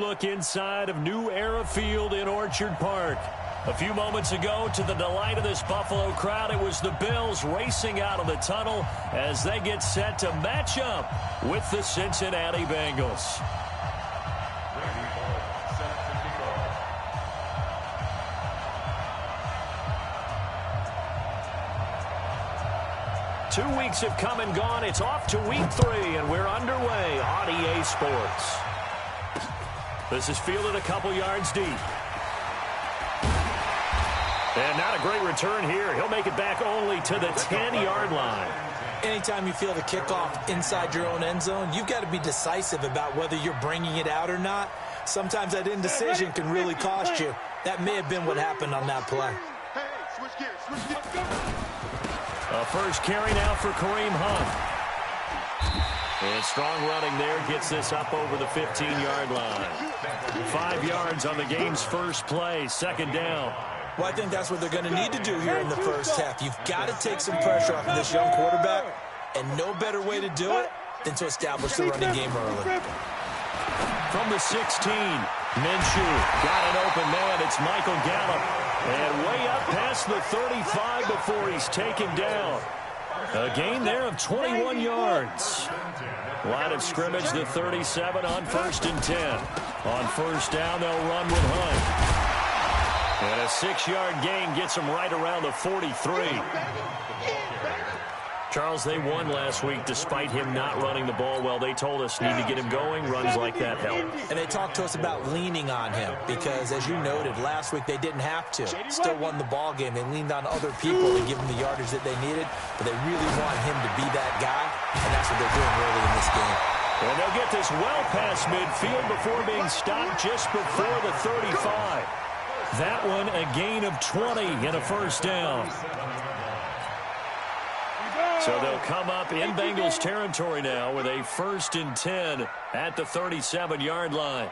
look inside of New Era Field in Orchard Park. A few moments ago, to the delight of this Buffalo crowd, it was the Bills racing out of the tunnel as they get set to match up with the Cincinnati Bengals. Two weeks have come and gone. It's off to week 3, and we're underway on EA Sports. This is fielded a couple yards deep. And not a great return here. He'll make it back only to the 10-yard line. Anytime you field a kickoff inside your own end zone, you've got to be decisive about whether you're bringing it out or not. Sometimes that indecision can really cost you. That may have been what happened on that play. A first carry now for Kareem Hunt. And strong running there gets this up over the 15-yard line. 5 yards on the game's first play, second down. Well, I think that's what they're going to need to do here in the first half. You've got to take some pressure off of this young quarterback, and no better way to do it than to establish the running game early. From the 16, Minshew got an open man. It's Michael Gallup. And way up past the 35 before he's taken down. A gain there of 21 yards. Line of scrimmage, the 37 on 1st and 10. On first down, they'll run with Hunt. And a 6-yard gain gets him right around the 43. Charles, they won last week despite him not running the ball well. They told us need to get him going. Runs like that help. And they talked to us about leaning on him because, as you noted, last week they didn't have to. Still won the ball game. They leaned on other people to give him the yardage that they needed, but they really want him to be that guy, and that's what they're doing early in this game. And they'll get this well past midfield before being stopped just before the 35. That one a gain of 20 and a first down. So they'll come up in Bengals territory now with a 1st and 10 at the 37-yard line.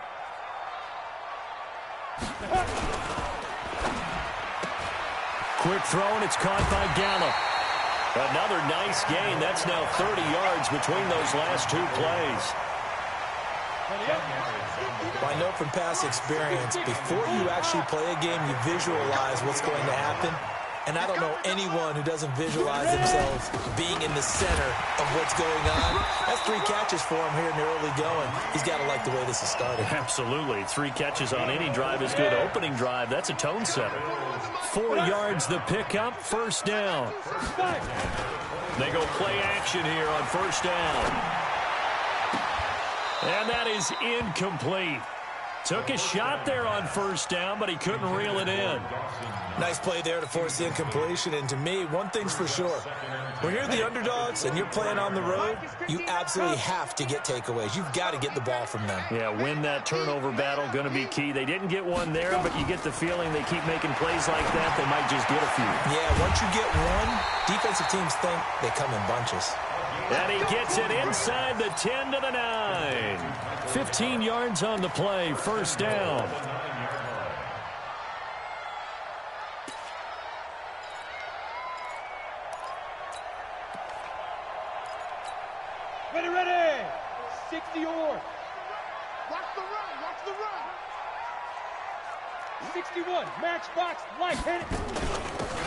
Quick throw, and it's caught by Gallup. Another nice gain. That's now 30 yards between those last 2 plays. Well, I know from past experience, before you actually play a game, you visualize what's going to happen. And I don't know anyone who doesn't visualize themselves being in the center of what's going on. That's 3 catches for him here in the early going. He's got to like the way this is started. Absolutely. 3 catches on any drive is good. Opening drive, that's a tone setter. 4 yards the pickup, first down. They go play action here on first down. And that is incomplete. Took a shot there on first down, but he couldn't reel it in. Nice play there to force the incompletion. And to me, one thing's for sure. When you're the underdogs and you're playing on the road, you absolutely have to get takeaways. You've got to get the ball from them. Yeah, win that turnover battle, going to be key. They didn't get one there, but you get the feeling they keep making plays like that, they might just get a few. Yeah, once you get one, defensive teams think they come in bunches. And he gets it inside the 10 to the 9. 15 yards on the play, first down. Ready. 60 yards. Watch the run. 61, matchbox, light, hit it.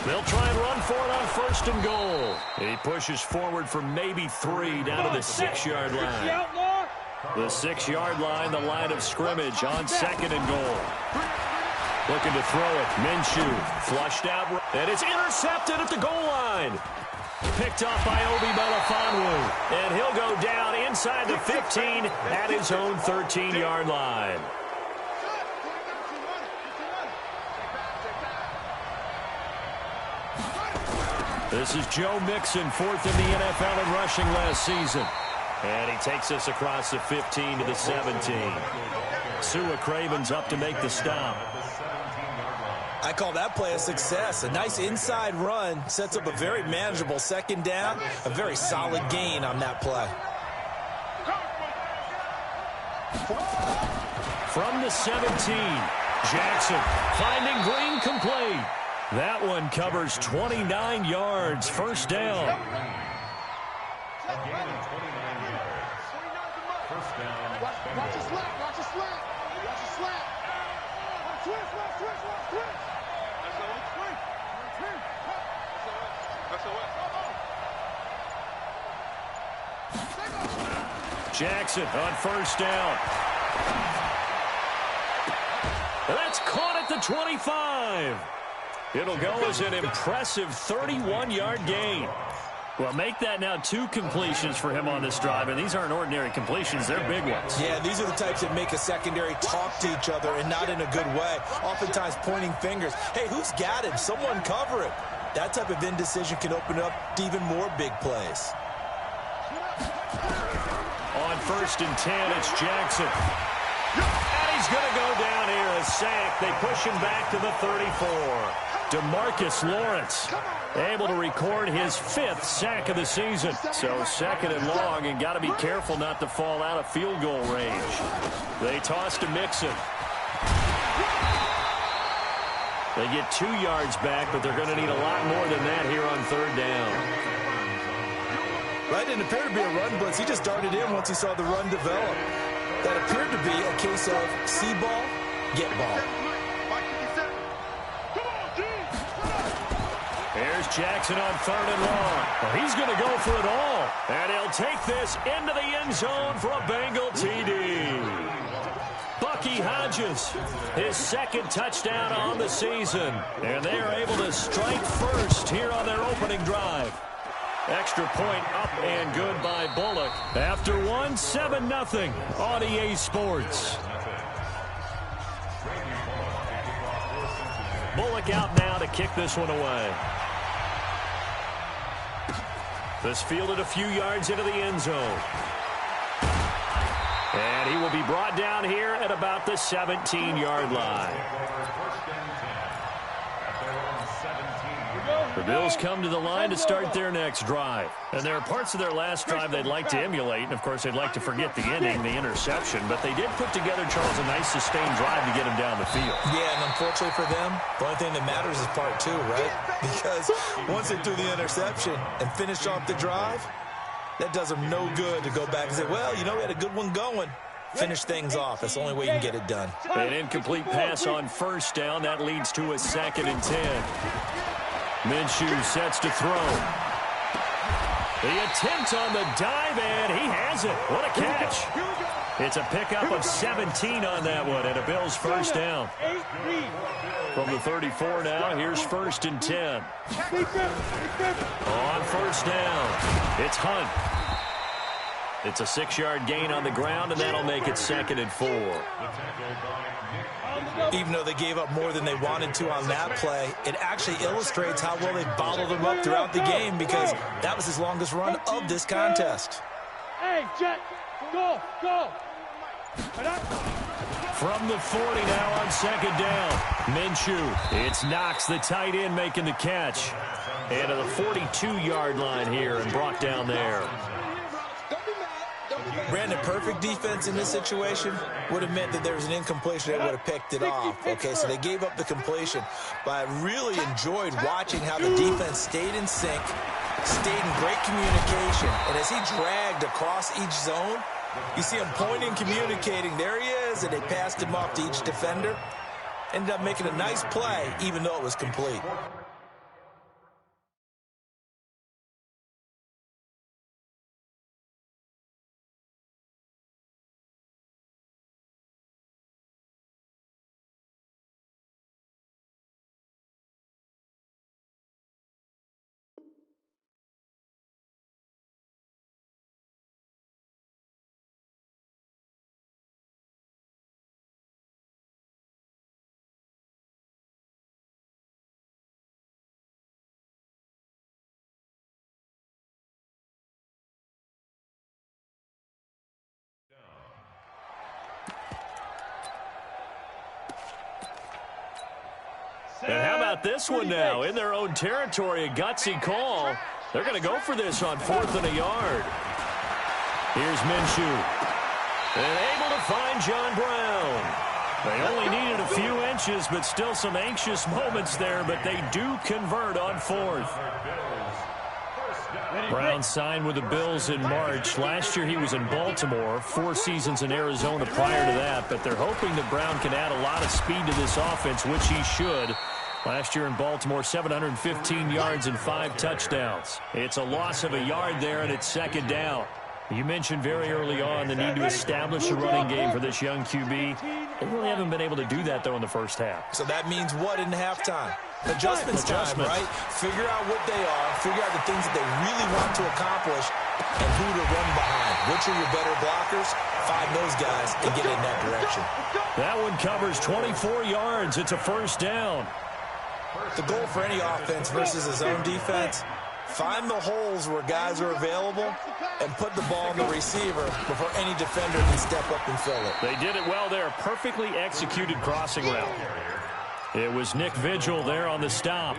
They'll try and run for it on 1st and goal. He pushes forward for maybe 3 down to the 6-yard line. The 6-yard line, the line of scrimmage on 2nd and goal. Looking to throw it. Minshew flushed out, and it's intercepted at the goal line. Picked off by Obi Melifonwu, and he'll go down inside the 15 at his own 13-yard line. This is Joe Mixon, 4th in the NFL in rushing last season. And he takes us across the 15 to the 17. Sua Craven's up to make the stop. I call that play a success. A nice inside run sets up a very manageable 2nd down. A very solid gain on that play. From the 17, Jackson finding Green complete. That one covers 29 yards, first down. Jackson on first down. That's caught at the 25. It'll go as an impressive 31-yard gain. Well, make that now 2 completions for him on this drive, and these aren't ordinary completions. They're big ones. Yeah, these are the types that make a secondary talk to each other and not in a good way, oftentimes pointing fingers. Hey, who's got him? Someone cover him. That type of indecision can open up to even more big plays. On first and 10, it's Jackson. And he's going to go down here, a sack. They push him back to the 34. DeMarcus Lawrence able to record his 5th sack of the season. So second and long, and got to be careful not to fall out of field goal range. They toss to Mixon. They get 2 yards back, but they're going to need a lot more than that here on third down. Right, didn't appear to be a run blitz. He just darted in once he saw the run develop. That appeared to be a case of see ball, get ball. Here's Jackson on third and long. Well, he's going to go for it all. And he'll take this into the end zone for a Bengal TD. Bucky Hodges, his 2nd touchdown on the season. And they are able to strike first here on their opening drive. Extra point up and good by Bullock. After one, 7-0 on EA Sports. Bullock out now to kick this one away. This fielded a few yards into the end zone. And he will be brought down here at about the 17-yard line. The Bills come to the line to start their next drive. And there are parts of their last drive they'd like to emulate. And, of course, they'd like to forget the ending, the interception. But they did put together, Charles, a nice sustained drive to get him down the field. Yeah, and unfortunately for them, the only thing that matters is part 2, right? Because once they threw the interception and finished off the drive, that does them no good to go back and say, well, you know, we had a good one going. Finish things off. That's the only way you can get it done. An incomplete pass on first down. That leads to a 2nd and 10. Minshew sets to throw. The attempt on the dive, and he has it. What a catch. It's a pickup of 17 on that one, and a Bills first down. From the 34 now, here's 1st and 10. On first down, it's Hunt. It's a 6-yard gain on the ground, and that'll make it 2nd and 4. Even though they gave up more than they wanted to on that play, it actually illustrates how well they bottled him up throughout the game, because that was his longest run of this contest. Hey, Jet, go, go. From the 40 now on 2nd down. Minshew. It's Knox, the tight end, making the catch. And to the 42-yard line here and brought down there. Brandon, perfect defense in this situation would have meant that there was an incompletion that would have picked it off. Okay, so they gave up the completion. But I really enjoyed watching how the defense stayed in sync, stayed in great communication. And as he dragged across each zone, you see him pointing, communicating. There he is, and they passed him off to each defender. Ended up making a nice play, even though it was complete. And how about this one now? In their own territory, a gutsy call. They're going to go for this on 4th and a yard. Here's Minshew. And able to find John Brown. They only needed a few inches, but still some anxious moments there, but they do convert on 4th. Brown signed with the Bills in March. Last year he was in Baltimore, 4 seasons in Arizona prior to that. But they're hoping that Brown can add a lot of speed to this offense, which he should. Last year in Baltimore, 715 yards and 5 touchdowns. It's a loss of a yard there, and it's second down. You mentioned very early on the need to establish a running game for this young QB. They really haven't been able to do that, though, in the first half. So that means what in halftime? Adjustments time, right? Figure out what they are, figure out the things that they really want to accomplish, and who to run behind. Which are your better blockers? Find those guys and get in that direction. That one covers 24 yards. It's a first down. The goal for any offense versus his own defense, find the holes where guys are available and put the ball on the receiver before any defender can step up and fill it. They did it well there. Perfectly executed crossing route. It was Nick Vigil there on the stop.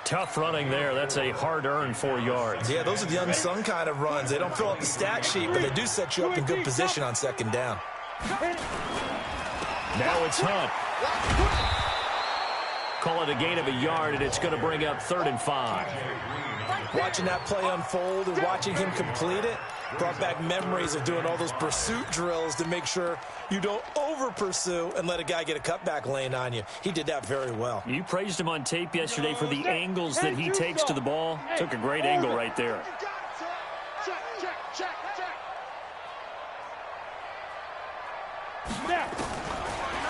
Tough running there. That's a hard-earned 4 yards. Yeah, those are the unsung kind of runs. They don't fill up the stat sheet, but they do set you up in good position on second down. Now it's Hunt. Call it a gain of a yard, and it's going to bring up 3rd and 5. Watching that play unfold and watching him complete it brought back memories of doing all those pursuit drills to make sure you don't over-pursue and let a guy get a cutback lane on you. He did that very well. You praised him on tape yesterday for the angles that he takes to the ball. Took a great angle right there.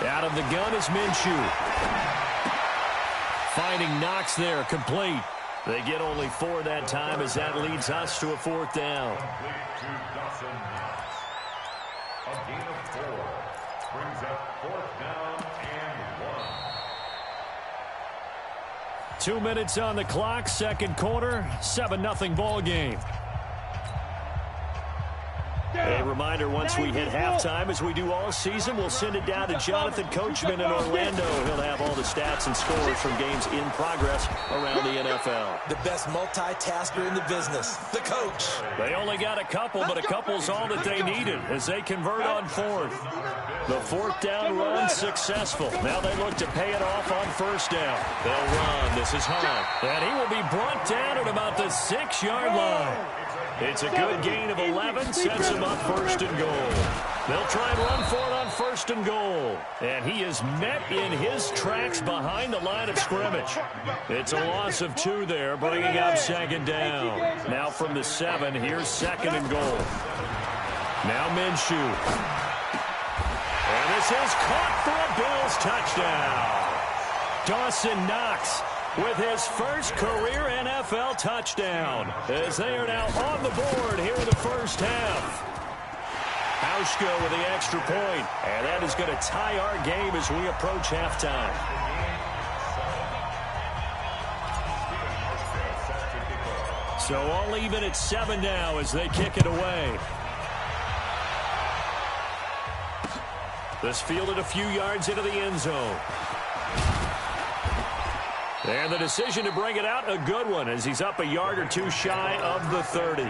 Out of the gun is Minshew. Finding Knox there, complete. They get only 4 that time as that leads us to a 4th down. A gain of 4 brings up 4th down and 1. 2 minutes on the clock, second quarter, 7-0 ball game. A reminder, once we hit halftime, as we do all season, we'll send it down to Jonathan Coachman in Orlando. He'll have all the stats and scores from games in progress around the NFL. The best multitasker in the business, the coach. They only got a couple, but a couple's all that they needed as they convert on 4th. The 4th down run successful. Now they look to pay it off on 1st down. They'll run. This is Hunt. And he will be brought down at about the 6-yard line. It's a good gain of 11, sets him up 1st and goal. They'll try and run for it on 1st and goal. And he is met in his tracks behind the line of scrimmage. It's a loss of 2 there, bringing up 2nd down. Now from the 7, here's 2nd and goal. Now Minshew. And this is caught for a Bills touchdown. Dawson Knox with his first career NFL touchdown, as they are now on the board here in the first half. Hauschka with the extra point, and that is going to tie our game as we approach halftime. So all even at 7 now as they kick it away. This fielded a few yards into the end zone. And the decision to bring it out, a good one, as he's up a yard or 2 shy of the 30.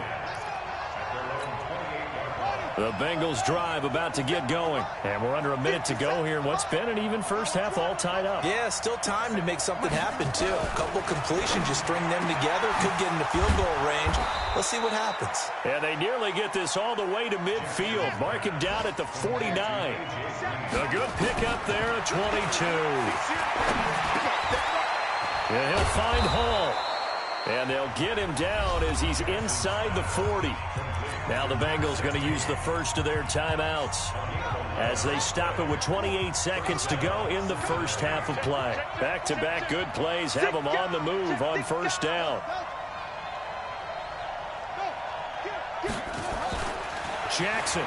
The Bengals drive about to get going. And we're under a minute to go here in what's been an even first half, all tied up. Yeah, still time to make something happen, too. A couple completions, you string them together, could get into field goal range. Let's see what happens. And they nearly get this all the way to midfield. Mark him down at the 49. A good pickup there at 22. And he'll find Hall. And they'll get him down as he's inside the 40. Now the Bengals going to use the first of their timeouts as they stop it with 28 seconds to go in the first half of play. Back-to-back good plays have them on the move on 1st down. Jackson.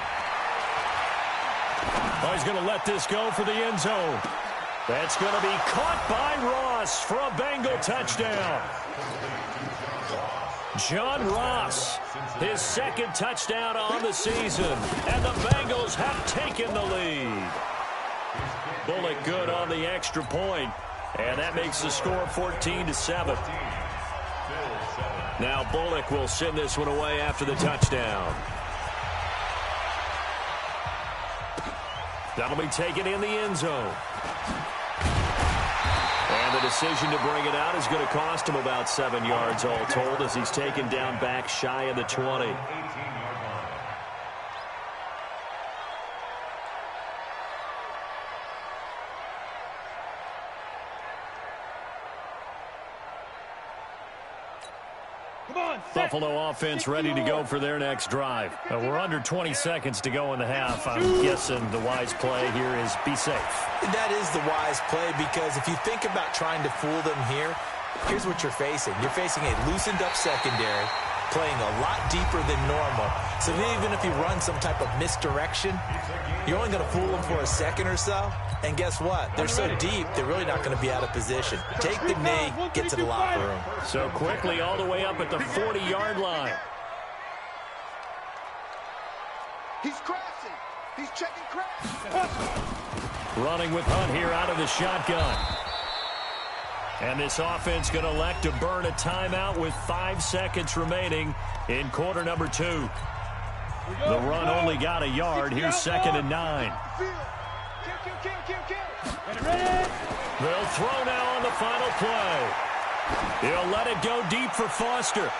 Oh, he's going to let this go for the end zone. That's going to be caught by Ross for a Bengal touchdown. John Ross, his 2nd touchdown on the season, and the Bengals have taken the lead. Bullock good on the extra point, and that makes the score 14-7. Now Bullock will send this one away after the touchdown. That'll be taken in the end zone. And And the decision to bring it out is going to cost him about 7 yards all told as he's taken down back shy of the 20. Buffalo offense ready to go for their next drive. We're under 20 seconds to go in the half. I'm guessing the wise play here is be safe. That is the wise play because if you think about trying to fool them here, here's what you're facing. You're facing a loosened up secondary, playing a lot deeper than normal. So even if you run some type of misdirection, you're only going to fool them for a second or so. And guess what? They're so deep, they're really not going to be out of position. Take the knee, get to the locker room. So quickly all the way up at the 40-yard line. He's crashing. He's checking crash. Running with Hunt here out of the shotgun. And this offense going to elect to burn a timeout with 5 seconds remaining in quarter number 2. The run only got a yard. Here's 2nd and 9. They'll throw now on the final play. He'll let it go deep for Foster.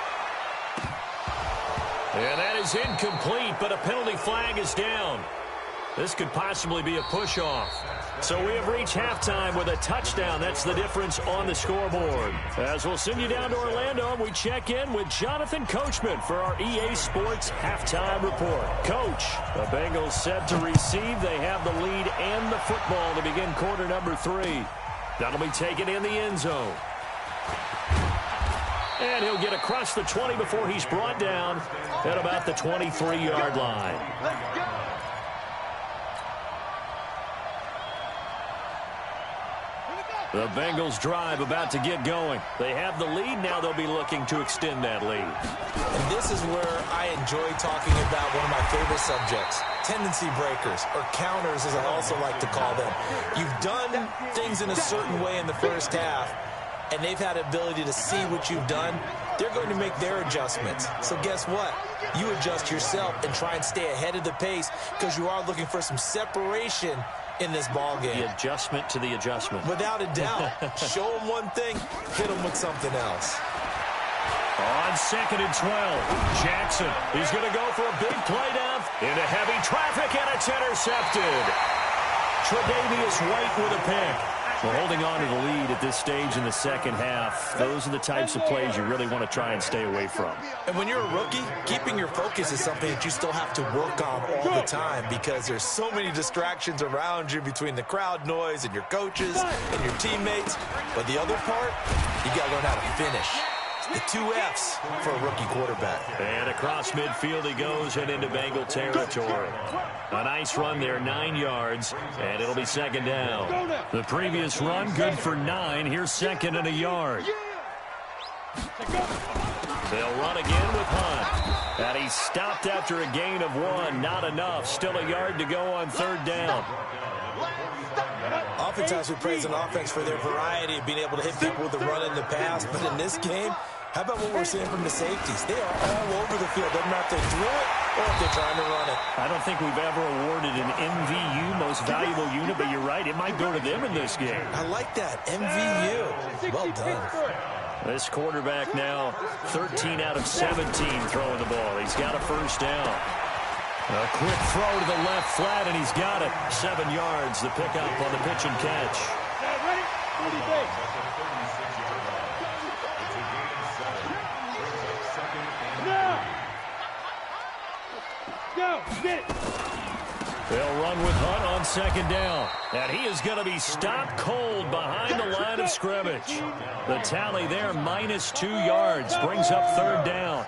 And that is incomplete, but a penalty flag is down. This could possibly be a push-off. So we have reached halftime with a touchdown. That's the difference on the scoreboard. As we'll send you down to Orlando, we check in with Jonathan Coachman for our EA Sports Halftime Report. Coach, the Bengals set to receive. They have the lead and the football to begin quarter number 3. That'll be taken in the end zone. And he'll get across the 20 before he's brought down at about the 23-yard line. Let's go. The Bengals drive about to get going. They have the lead. Now they'll be looking to extend that lead. And this is where I enjoy talking about one of my favorite subjects, tendency breakers, or counters as I also like to call them. You've done things in a certain way in the first half, and they've had the ability to see what you've done. They're going to make their adjustments. So guess what? You adjust yourself and try and stay ahead of the pace because you are looking for some separation in this ball game. The adjustment to the adjustment. Without a doubt. Show them one thing, hit them with something else. On 2nd and 12, Jackson is going to go for a big play down into heavy traffic, and it's intercepted. Tre'Davious White with a pick. We're holding on to the lead at this stage in the second half. Those are the types of plays you really want to try and stay away from. And when you're a rookie, keeping your focus is something that you still have to work on all the time because there's so many distractions around you between the crowd noise and your coaches and your teammates. But the other part, you got to learn how to finish. The 2 F's for a rookie quarterback. And across midfield he goes and into Bengal territory. A nice run there, 9 yards, and it'll be 2nd down. The previous run, good for 9. Here's 2nd and a yard. They'll run again with Hunt. And he's stopped after a gain of 1. Not enough. Still a yard to go on 3rd down. Oftentimes we praise an offense for their variety of being able to hit people with the run in the pass, but in this game, how about what we're seeing from the safeties? They are all over the field. Doesn't matter if they threw it or if they're trying to run it. I don't think we've ever awarded an MVU, most valuable unit, but you're right, it might go to them in this game. I like that, MVU. Well done. This quarterback now 13 out of 17 throwing the ball. He's got a 1st down. A quick throw to the left flat, and he's got it. 7 yards, the pickup on the pitch and catch. Ready? 40 base. Now. Go. Get it. They'll run with Hunt on 2nd down. And he is going to be stopped cold behind the line of scrimmage. The tally there, -2 yards, brings up 3rd down.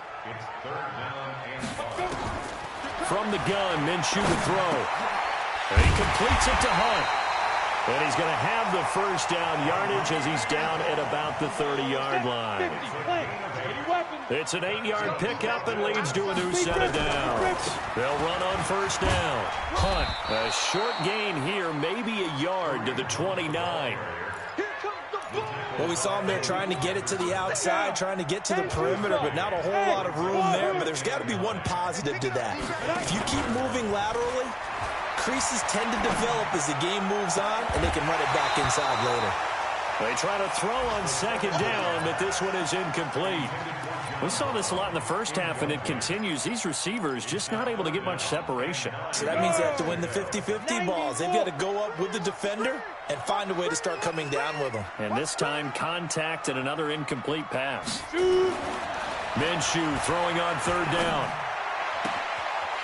From the gun, Minshew to throw. And he completes it to Hunt. And he's going to have the 1st down yardage as he's down at about the 30-yard line. It's an 8-yard pickup and leads to a new set of downs. They'll run on 1st down. Hunt, a short gain here, maybe a yard to the 29. Well, we saw him there trying to get it to the outside, trying to get to the perimeter, but not a whole lot of room there. But there's got to be one positive to that. If you keep moving laterally, creases tend to develop as the game moves on, and they can run it back inside later. They try to throw on second down, but this one is incomplete. We saw this a lot in the first half, and it continues. These receivers just not able to get much separation. So that means they have to win the 50-50 balls. They've got to go up with the defender and find a way to start coming down with them. And this time, contact and another incomplete pass. Minshew throwing on third down.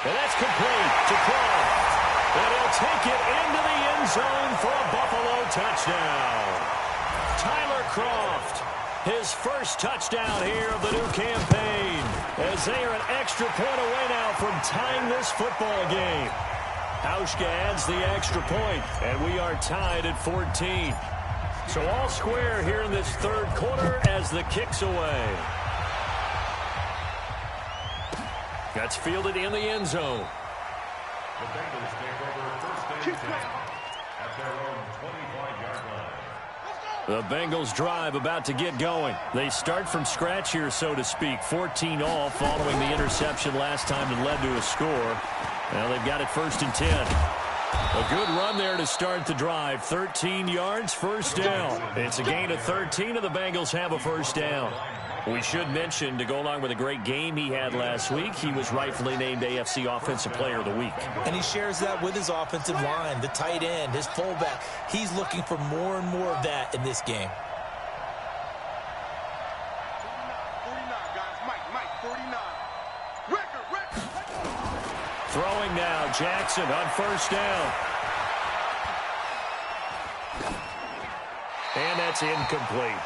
And that's complete to Croft. And he'll take it into the end zone for a Buffalo touchdown. Tyler Croft, his first touchdown here of the new campaign, as they are an extra point away now from tying this football game. Hauschka adds the extra point, and we are tied at 14. So all square here in this third quarter as the kick's away. That's fielded in the end zone. The Bengals take over first and 10 at their own 25-yard line. The Bengals drive about to get going. They start from scratch here, so to speak. 14 all following the interception last time that led to a score. Now they've got it first and 10. A good run there to start the drive. 13 yards, first down. It's a gain of 13, and the Bengals have a first down. We should mention, to go along with a great game he had last week, he was rightfully named AFC Offensive Player of the Week. And he shares that with his offensive line, the tight end, his fullback. He's looking for more and more of that in this game. 49, guys. Mike, 49. Record. Throwing now, Jackson on first down. And that's incomplete.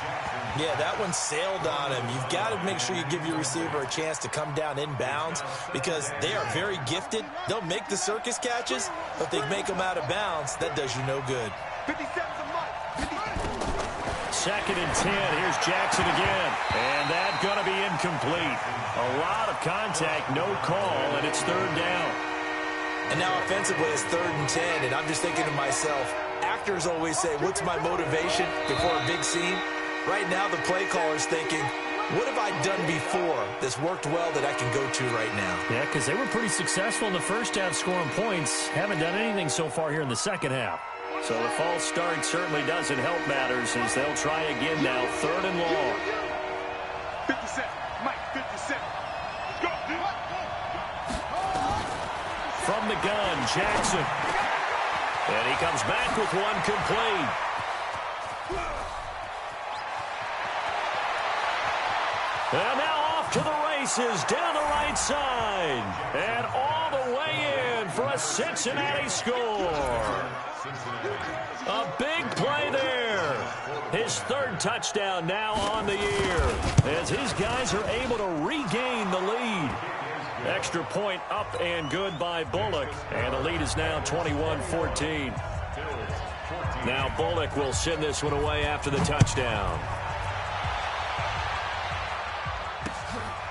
Yeah, that one sailed on him. You've got to make sure you give your receiver a chance to come down inbounds because they are very gifted. They'll make the circus catches, but they make them out of bounds. That does you no good. 57's a Mike. 57. Second and 10. Here's Jackson again. And that's going to be incomplete. A lot of contact, no call, and it's third down. And now offensively it's third and 10, and I'm just thinking to myself, actors always say, what's my motivation before a big scene? Right now the play caller's thinking, what have I done before that's worked well that I can go to right now? Yeah, because they were pretty successful in the first half scoring points. Haven't done anything so far here in the second half. So the false start certainly doesn't help matters as they'll try again now, third and long. 57. Mike, 57. Go. From the gun, Jackson. And he comes back with one complete. And now off to the races down the right side. And all the way in for a Cincinnati score. A big play there. His third touchdown now on the year as his guys are able to regain the lead. Extra point up and good by Bullock. And the lead is now 21-14. Now Bullock will send this one away after the touchdown.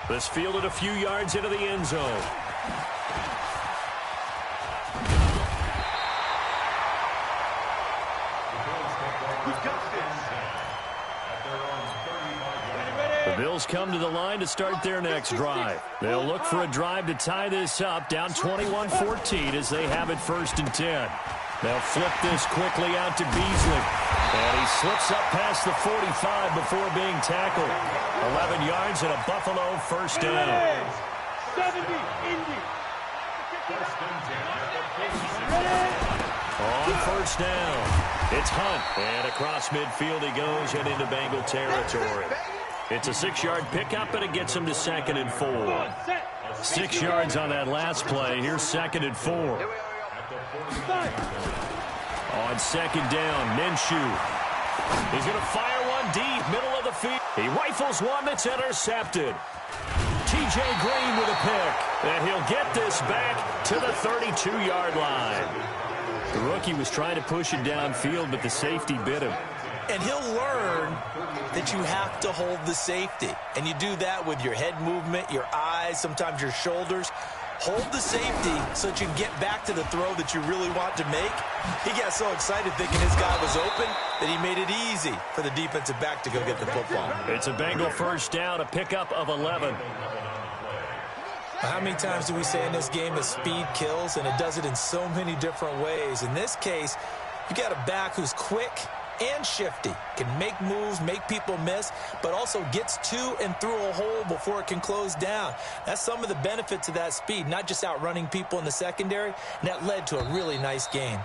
This fielded a few yards into the end zone. The Bills come to the line to start their next drive. They'll look for a drive to tie this up, down 21-14 as they have it first and 10. They'll flip this quickly out to Beasley. And he slips up past the 45 before being tackled. 11 yards and a Buffalo first down. 70, Indy. On first down, it's Hunt. And across midfield he goes and into Bengal territory. It's a 6-yard pickup, and it gets him to second and 4. 6 yards on that last play. Here's second and 4. On second down, Minshew. He's going to fire one deep, middle of the field. He rifles one that's intercepted. T.J. Green with a pick, and he'll get this back to the 32-yard line. The rookie was trying to push it downfield, but the safety bit him. And he'll learn that you have to hold the safety. And you do that with your head movement, your eyes, sometimes your shoulders. Hold the safety so that you can get back to the throw that you really want to make. He got so excited thinking his guy was open that he made it easy for the defensive back to go get the football. It's a Bengal first down, a pickup of 11. How many times do we say in this game that speed kills, and it does it in so many different ways? In this case, you got a back who's quick, and shifty. Can make moves, make people miss, but also gets to and through a hole before it can close down. That's some of the benefits of that speed, not just outrunning people in the secondary, and that led to a really nice gain.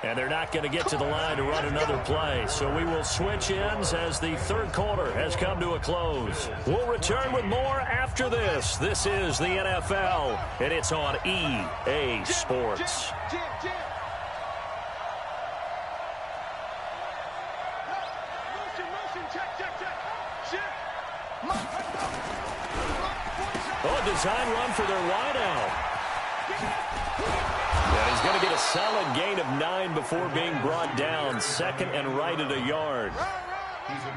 And they're not going to get to the line to run another play. So we will switch ends as the third quarter has come to a close. We'll return with more after this. This is the NFL, and it's on EA Sports. Oh, a design run for their wideout. And he's going to get a solid gain of 9 before being brought down. Second and right at a yard.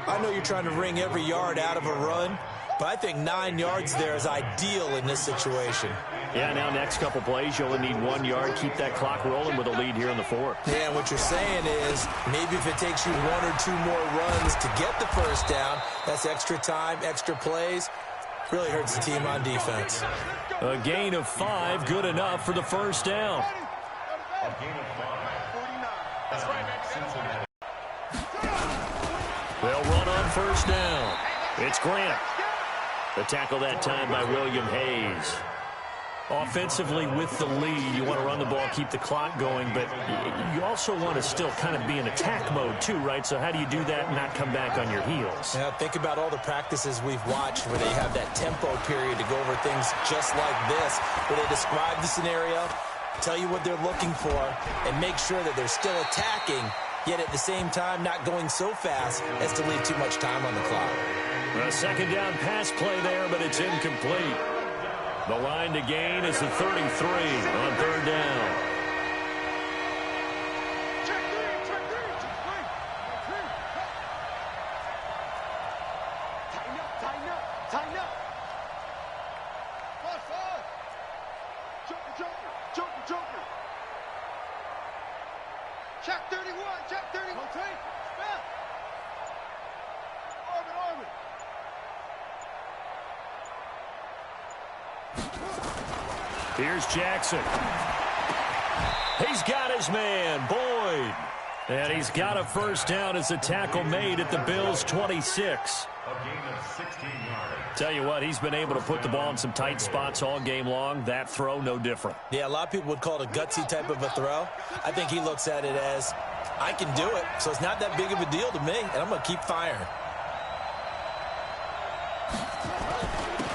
I know you're trying to wring every yard out of a run, but I think 9 yards there is ideal in this situation. Yeah, now next couple plays, you only need 1 yard. Keep that clock rolling with a lead here in the fourth. Yeah, and what you're saying is maybe if it takes you 1 or 2 more runs to get the first down, that's extra time, extra plays. Really hurts the team on defense. A gain of 5, good enough for the first down. A gain of 5. They'll run on first down. It's Grant. The tackle that time by William Hayes. Offensively with the lead, you want to run the ball, keep the clock going, but you also want to still kind of be in attack mode too, right? So how do you do that and not come back on your heels? Yeah, think about all the practices we've watched where they have that tempo period to go over things just like this, where they describe the scenario, tell you what they're looking for, and make sure that they're still attacking, yet at the same time not going so fast as to leave too much time on the clock. A second down pass play there, but it's incomplete. The line to gain is the 33 on third down. Tighten up. Joker. Check 31. Rotate. Spin. Armin. Here's Jackson. He's got his man, Boyd. And he's got a first down as a tackle made at the Bills' 26. A gain of 16 yards. Tell you what, he's been able to put the ball in some tight spots all game long. That throw, no different. Yeah, a lot of people would call it a gutsy type of a throw. I think he looks at it as, I can do it, so it's not that big of a deal to me, and I'm going to keep firing.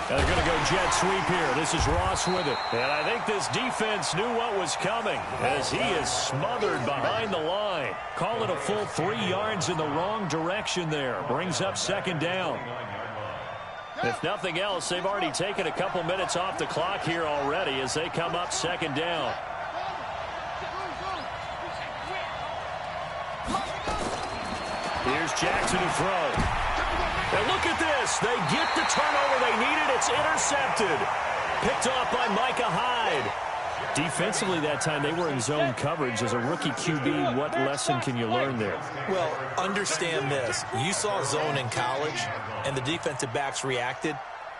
They're going to go jet sweep here. This is Ross with it. And I think this defense knew what was coming as he is smothered behind the line. Call it a full 3 yards in the wrong direction there. Brings up second down. If nothing else, they've already taken a couple minutes off the clock here already as they come up second down. Here's Jackson to throw. And look at this. They get the turnover they needed. It's intercepted. Picked off by Micah Hyde. Defensively that time, they were in zone coverage. As a rookie QB, what lesson can you learn there? Well, understand this. You saw zone in college, and the defensive backs reacted,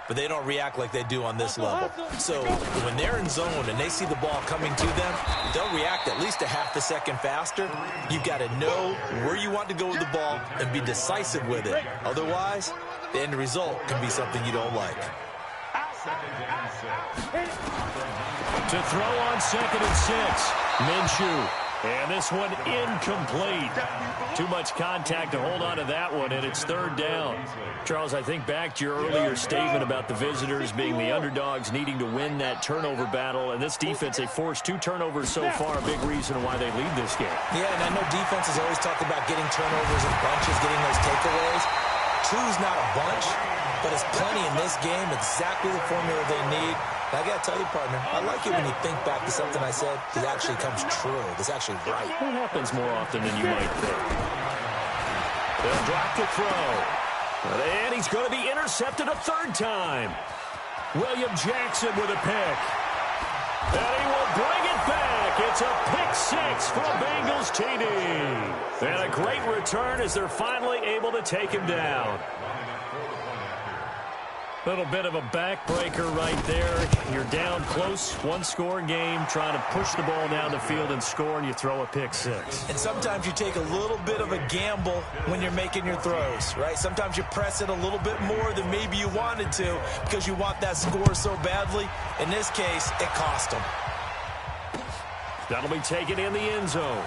but they don't react like they do on this level. So when they're in zone and they see the ball coming to them, they'll react at least a half a second faster. You've got to know where you want to go with the ball and be decisive with it. Otherwise, the end result can be something you don't like. To throw on 2nd and 6. Minshew. And this one incomplete. Too much contact to hold on to that one, and it's third down. Charles, I think back to your earlier statement about the visitors being the underdogs needing to win that turnover battle. And this defense, they forced 2 turnovers so far, a big reason why they lead this game. Yeah, and I know defenses always talk about getting turnovers in bunches, getting those takeaways. 2's not a bunch, but it's plenty in this game, exactly the formula they need. I got to tell you, partner, I like it when you think back to something I said that actually comes true. That's actually right. It happens more often than you might think. They'll drop the throw. And he's going to be intercepted a third time. William Jackson with a pick. And he will bring it back. It's a pick 6 for a Bengals TD. And a great return as they're finally able to take him down. Little bit of a backbreaker right there. You're down close, one-score game, trying to push the ball down the field and score, and you throw a pick six. And sometimes you take a little bit of a gamble when you're making your throws, right? Sometimes you press it a little bit more than maybe you wanted to because you want that score so badly. In this case, it cost them. That'll be taken in the end zone.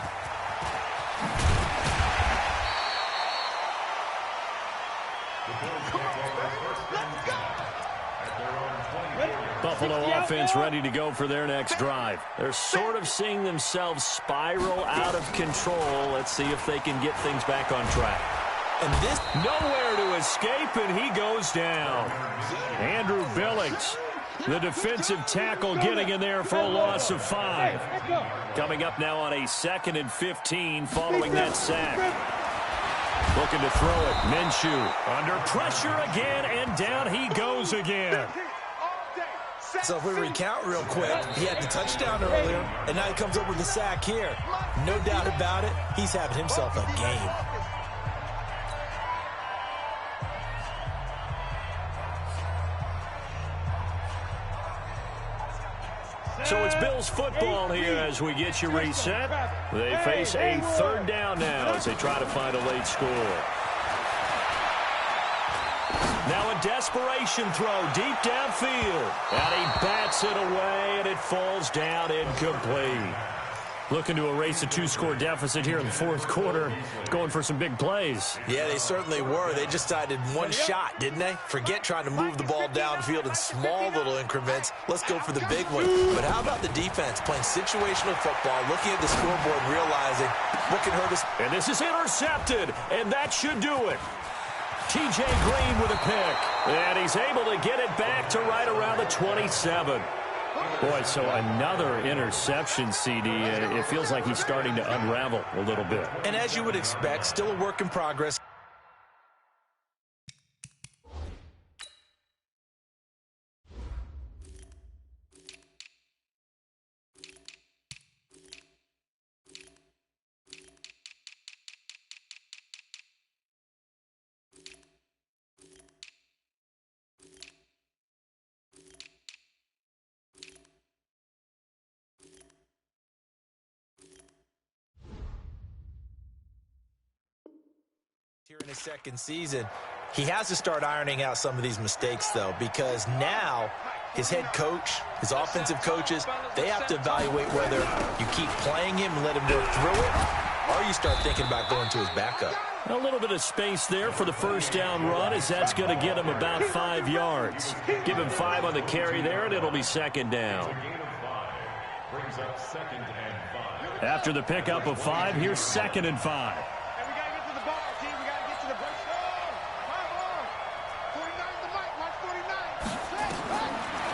Buffalo offense ready to go for their next drive. They're sort of seeing themselves spiral out of control. Let's see if they can get things back on track. And this nowhere to escape, and he goes down. Andrew Billings, the defensive tackle, getting in there for a loss of 5. Coming up now on a 2nd and 15 following that sack. Looking to throw it. Minshew under pressure again, and down he goes again. So if we recount real quick, he had the touchdown earlier, and now he comes up with the sack here. No doubt about it, he's having himself a game. So it's Bills football here as we get you reset. They face a 3rd down now as they try to find a late score. Now a desperation throw deep downfield. And he bats it away, and it falls down incomplete. Looking to erase a 2-score deficit here in the 4th quarter. Going for some big plays. Yeah, they certainly were. They just decided one shot, didn't they? Forget trying to move the ball downfield in small little increments. Let's go for the big one. But how about the defense playing situational football, looking at the scoreboard and realizing what can hurt us? And this is intercepted, and that should do it. T.J. Green with a pick. And he's able to get it back to right around the 27. Boy, so another interception, CD. It feels like he's starting to unravel a little bit. And as you would expect, still a work in progress. Here in his 2nd season, he has to start ironing out some of these mistakes, though, because now his head coach, his offensive coaches, they have to evaluate whether you keep playing him and let him work through it, or you start thinking about going to his backup. A little bit of space there for the 1st down run, as that's going to get him about 5 yards. Give him 5 on the carry there, and it'll be 2nd down. After the pickup of 5, here's 2nd and 5.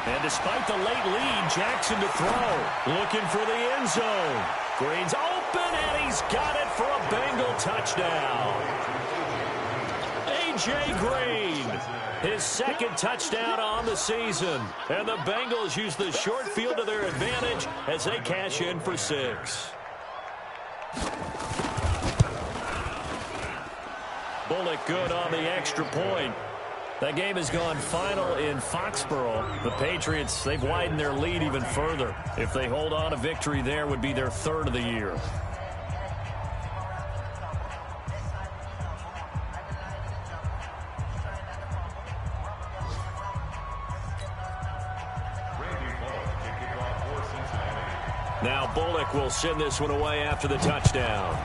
And despite the late lead, Jackson to throw. Looking for the end zone. Green's open, and he's got it for a Bengal touchdown. A.J. Green, his 2nd touchdown on the season. And the Bengals use the short field to their advantage as they cash in for 6. Bullock good on the extra point. That game has gone final in Foxborough. The Patriots, they've widened their lead even further. If they hold on, a victory there would be their 3rd of the year. Now Bullock will send this one away after the touchdown.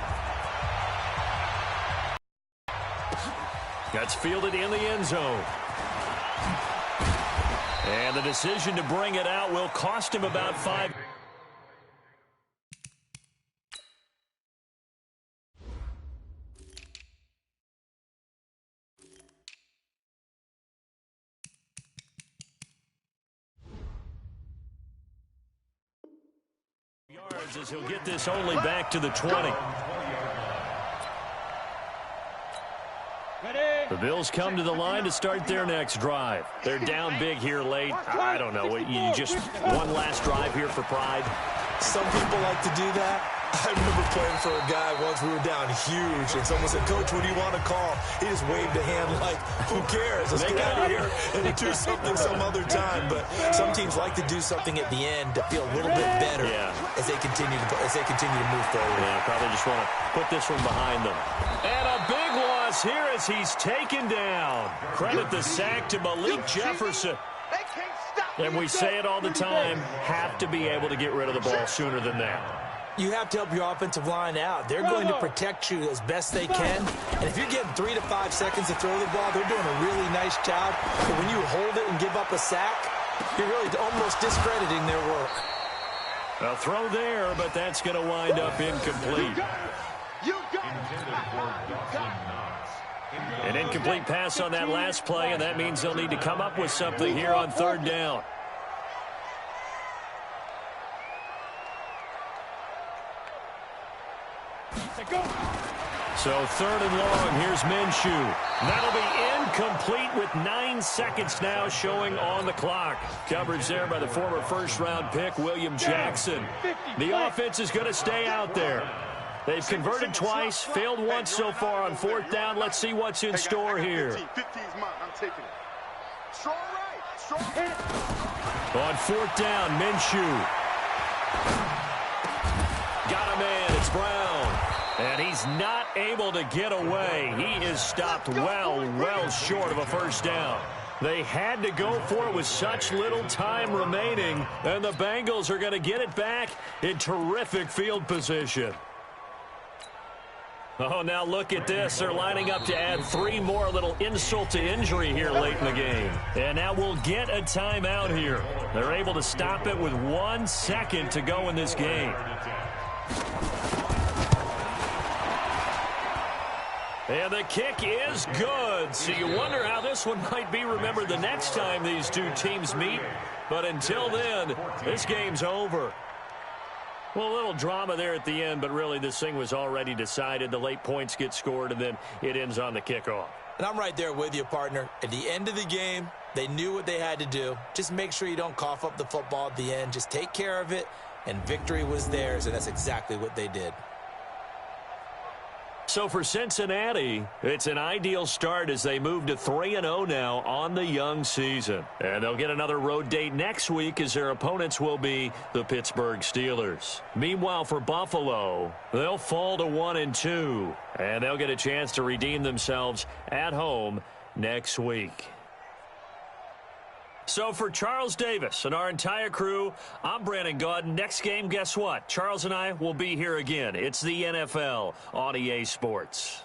That's fielded in the end zone. And the decision to bring it out will cost him about 5. Yards as he'll get this only back to the 20. The Bills come to the line to start their next drive. They're down big here late. I don't know. You just one last drive here for pride. Some people like to do that. I remember playing for a guy once. We were down huge, and someone said, "Coach, what do you want to call?" He just waved a hand like, "Who cares? Let's get out of here and do something some other time." But some teams like to do something at the end to feel a little bit better as they continue to move forward. Yeah, probably just want to put this one behind them. And a big loss here as he's taken down. Credit the sack to Malik Jefferson. And we say it all the time, have to be able to get rid of the ball sooner than that. You have to help your offensive line out. They're going to protect you as best they can. And if you're getting 3 to 5 seconds to throw the ball, they're doing a really nice job. But when you hold it and give up a sack, you're really almost discrediting their work. A throw there, but that's going to wind up incomplete. An incomplete pass on that last play, and that means they'll need to come up with something here on third down. So third and long, here's Minshew. That'll be incomplete with 9 seconds now showing on the clock. Coverage there by the former first-round pick, William Jackson. The offense is going to stay out there. They've converted twice, failed once so far on fourth down. Let's see what's in store here. On fourth down, Minshew. Got a man, it's Brown. And he's not able to get away. He is stopped well short of a first down. They had to go for it with such little time remaining, and the Bengals are going to get it back in terrific field position. Oh, now look at this. They're lining up to add 3 more, little insult to injury here late in the game. And now we'll get a timeout here. They're able to stop it with 1 second to go in this game. And the kick is good. So you wonder how this one might be remembered the next time these two teams meet. But until then, this game's over. Well, a little drama there at the end, but really this thing was already decided. The late points get scored, and then it ends on the kickoff. And I'm right there with you, partner. At the end of the game, they knew what they had to do. Just make sure you don't cough up the football at the end. Just take care of it, and victory was theirs, and that's exactly what they did. So for Cincinnati, it's an ideal start as they move to 3-0 now on the young season. And they'll get another road date next week as their opponents will be the Pittsburgh Steelers. Meanwhile, for Buffalo, they'll fall to 1-2. And they'll get a chance to redeem themselves at home next week. So for Charles Davis and our entire crew, I'm Brandon Gaudin. Next game, guess what? Charles and I will be here again. It's the NFL on EA Sports.